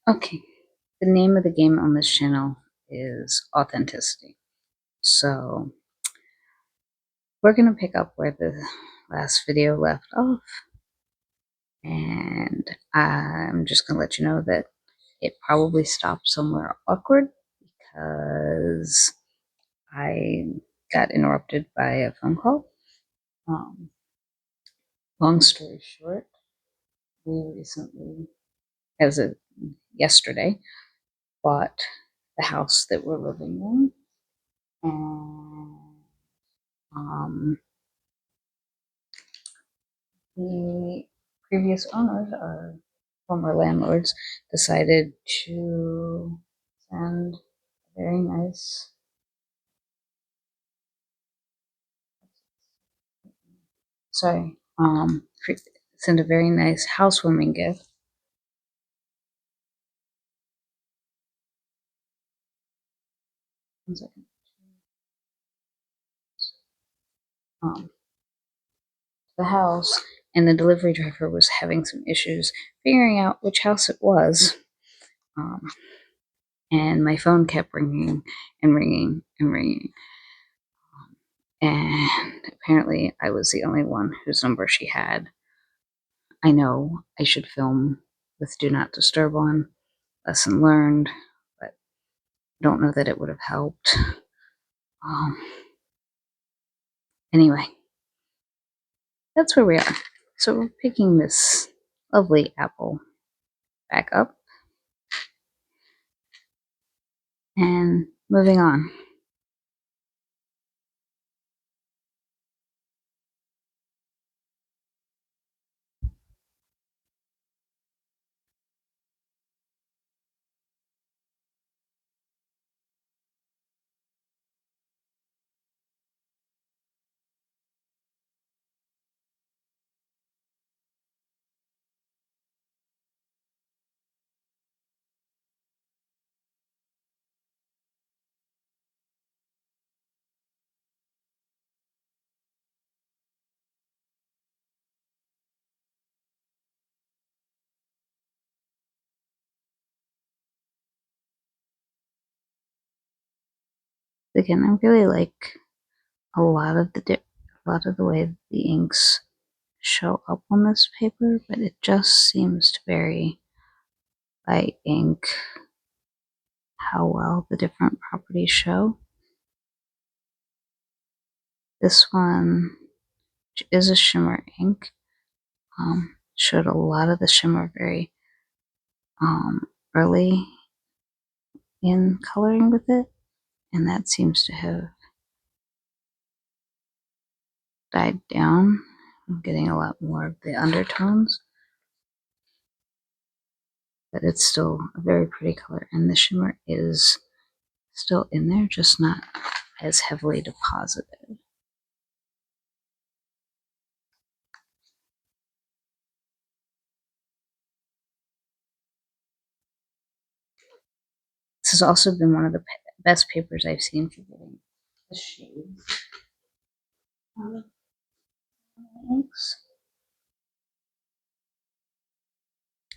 Okay, the name of the game on this channel is authenticity. So we're going to pick up where the last video left off. And I'm just going to let you know that it probably stopped somewhere awkward because I got interrupted by a phone call. Long story short, we recently, as of yesterday, bought the house that we're living in. And the previous owners, our former landlords, decided to send a very nice, send a very nice housewarming gift. One second. The house, and the delivery driver was having some issues figuring out which house it was. And my phone kept ringing and ringing and ringing. And apparently I was the only one whose number she had. I know I should film with Do Not Disturb on, lesson learned, but I don't know that it would have helped. Anyway, that's where we are. So we're picking this lovely apple back up and moving on. Again, I really like a lot of the way the inks show up on this paper, but it just seems to vary by ink how well the different properties show. This one, which is a shimmer ink, showed a lot of the shimmer very early in coloring with it, and that seems to have died down. I'm getting a lot more of the undertones, but it's still a very pretty color, and the shimmer is still in there, just not as heavily deposited. This has also been one of the best papers I've seen for getting the shades out of inks.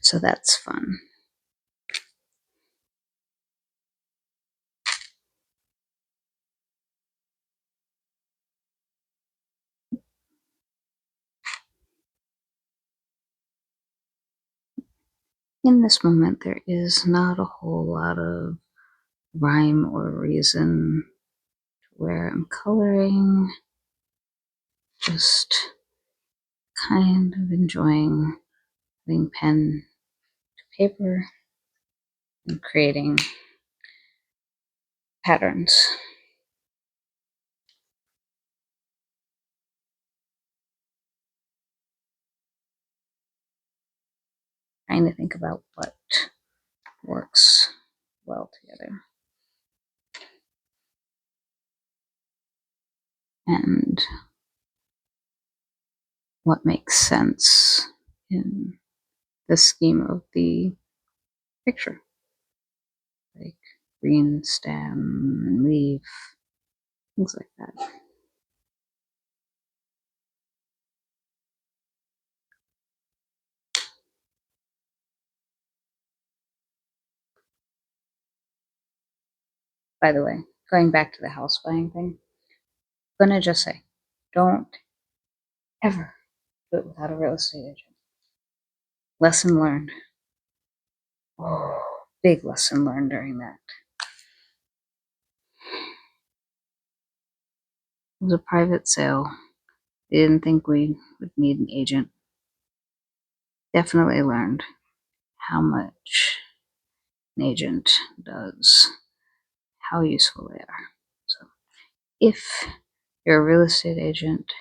So that's fun. In this moment, there is not a whole lot of rhyme or reason to where I'm coloring. Just kind of enjoying putting pen to paper and creating patterns. Trying to think about what works well together. And what makes sense in the scheme of the picture. Like green stem and leaf, things like that. By the way, going back to the house buying thing, I'm gonna just say, don't ever do it without a real estate agent. Lesson learned. Oh, big lesson learned during that. It was a private sale. We didn't think we would need an agent. Definitely learned how much an agent does, how useful they are. So if you're a real estate agent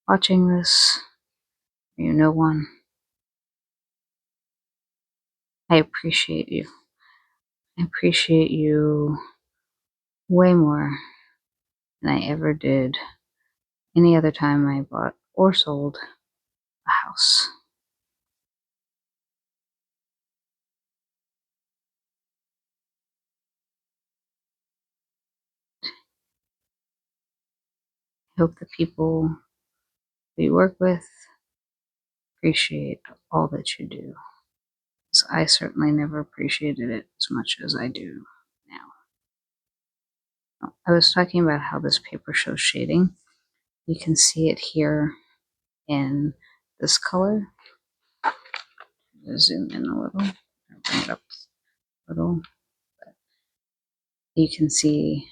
watching this, or you know one, I appreciate you. I appreciate you way more than I ever did any other time I bought or sold a house. I hope the people we work with appreciate all that you do. Because I certainly never appreciated it as much as I do now. I was talking about how this paper shows shading. You can see it here in this color. I'll zoom in a little, or bring it up a little. But you can see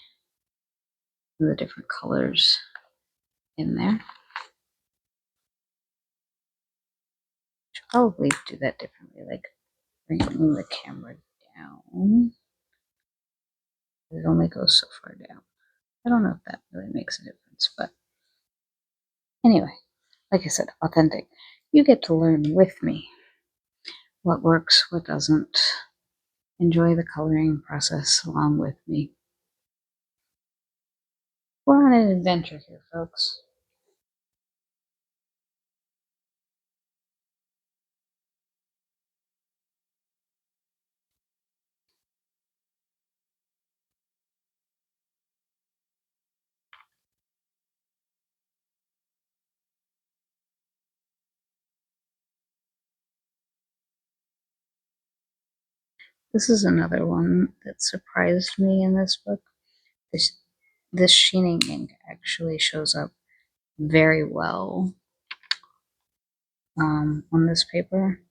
the different colors in there. Should probably do that differently, like bringing the camera down. It only goes so far down. I don't know if that really makes a difference, but anyway, like I said, authentic. You get to learn with me what works, what doesn't. Enjoy the coloring process along with me. We're on an adventure here, folks. This is another one that surprised me in this book. This sheening ink actually shows up very well on this paper,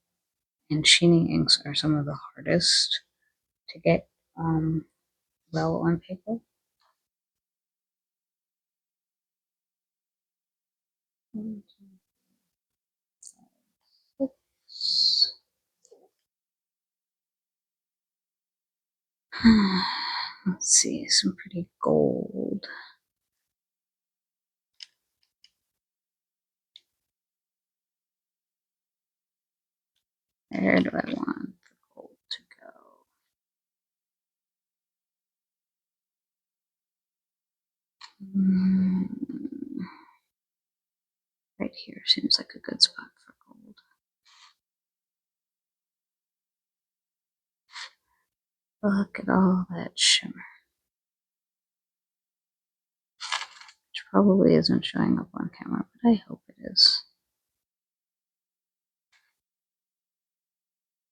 and sheening inks are some of the hardest to get well on paper. One, two, 5, 6. Let's see, some pretty gold. Where do I want the gold to go? Right here seems like a good spot for gold. Look at all that shimmer. Which probably isn't showing up on camera, but I hope it is.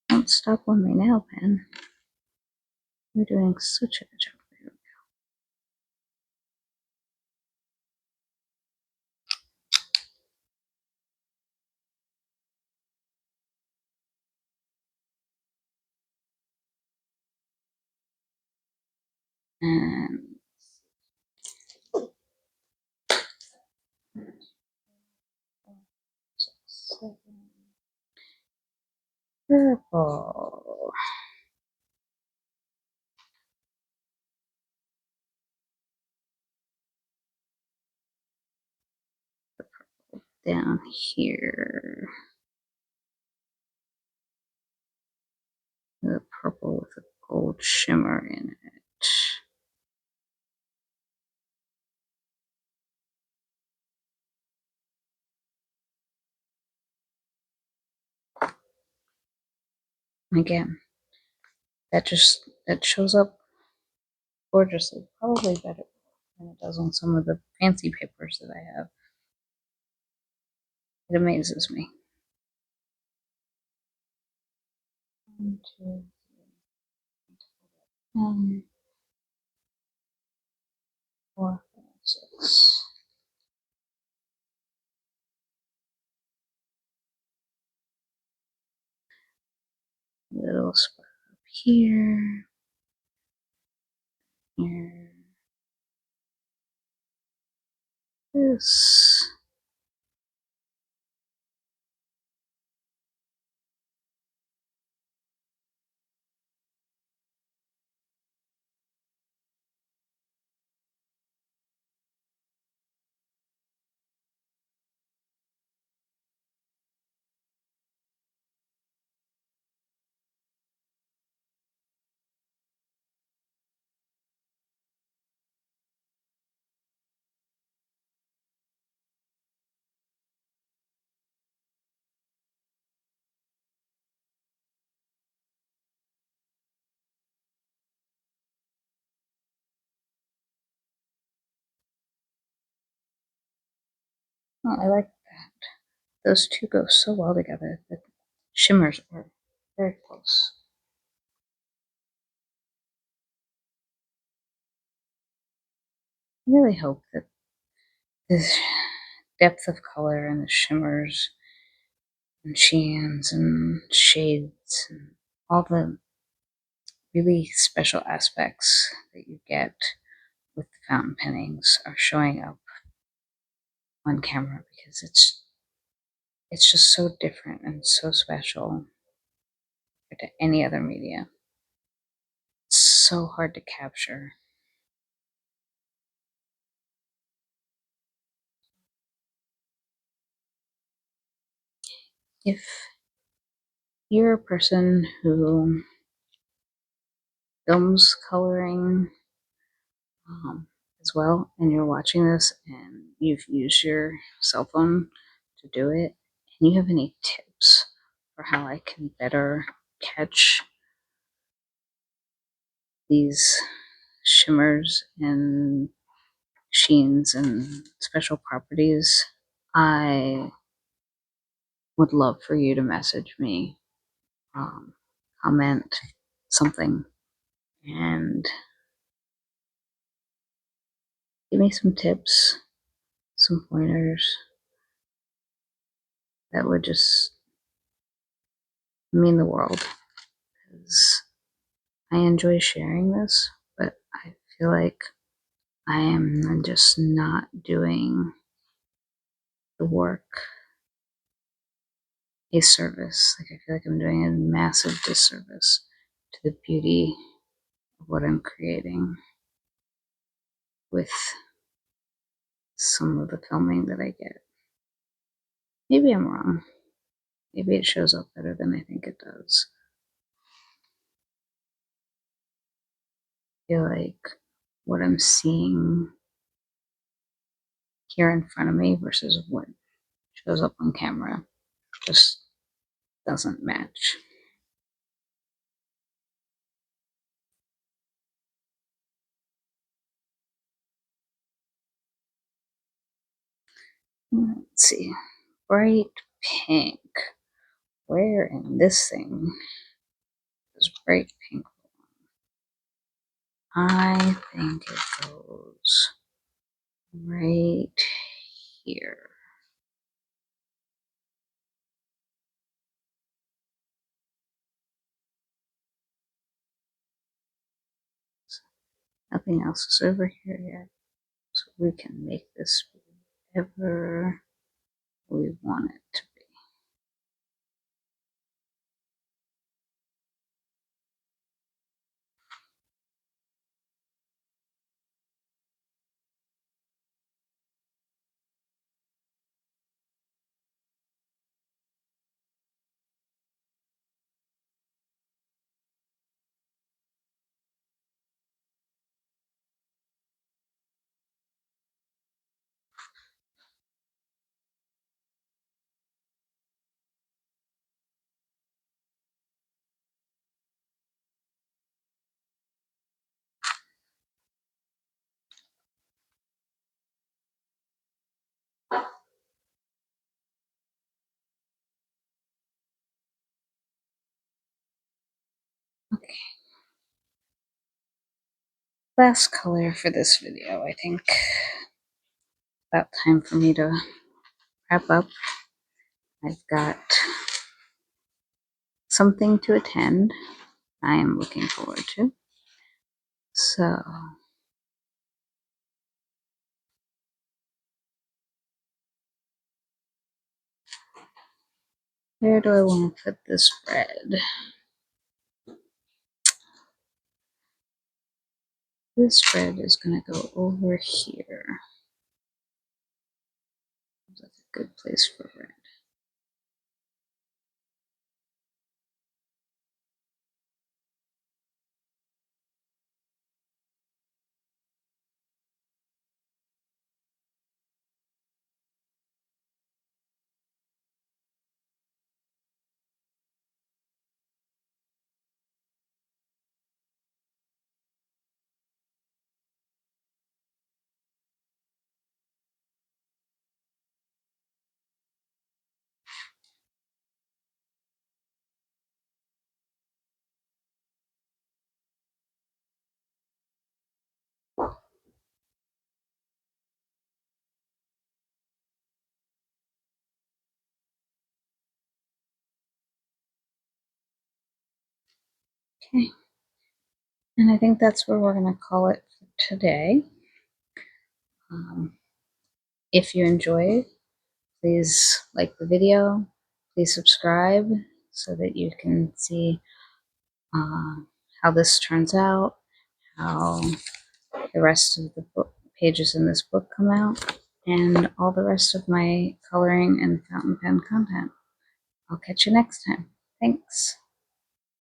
Don't stop on me now, pen. You're doing such a good job. And purple. Down here. The purple with a gold shimmer in it. Again, that shows up gorgeously, probably better than it does on some of the fancy papers that I have. It amazes me. 1, 2, 3. Little spot up here. Here. This. Oh, I like that. Those two go so well together. The shimmers are very close. I really hope that the depth of color and the shimmers and sheens and shades and all the really special aspects that you get with the fountain pennings are showing up on camera, because it's just so different and so special compared to any other media. It's so hard to capture. If you're a person who films coloring as well, and you're watching this and you've used your cell phone to do it, and you have any tips for how I can better catch these shimmers and sheens and special properties, I would love for you to message me, comment something, and give me some tips, some pointers that would just mean the world. Because I enjoy sharing this, but I feel like I am just not doing the work a service. Like, I feel like I'm doing a massive disservice to the beauty of what I'm creating with some of the filming that I get. Maybe I'm wrong. Maybe it shows up better than I think it does. I feel like what I'm seeing here in front of me versus what shows up on camera just doesn't match. Let's see. Bright pink. Where in this thing is bright pink? I think it goes right here. Nothing else is over here yet, so we can make this whatever we want it to be. Okay. Last color for this video, I think. About time for me to wrap up. I've got something to attend. I am looking forward to. So where do I want to put this spread? This spread is going to go over here. That's a good place for red. Okay. And I think that's where we're going to call it for today. If you enjoyed, please like the video. Please subscribe so that you can see how this turns out, how the rest of the book pages in this book come out, and all the rest of my coloring and fountain pen content. I'll catch you next time. Thanks.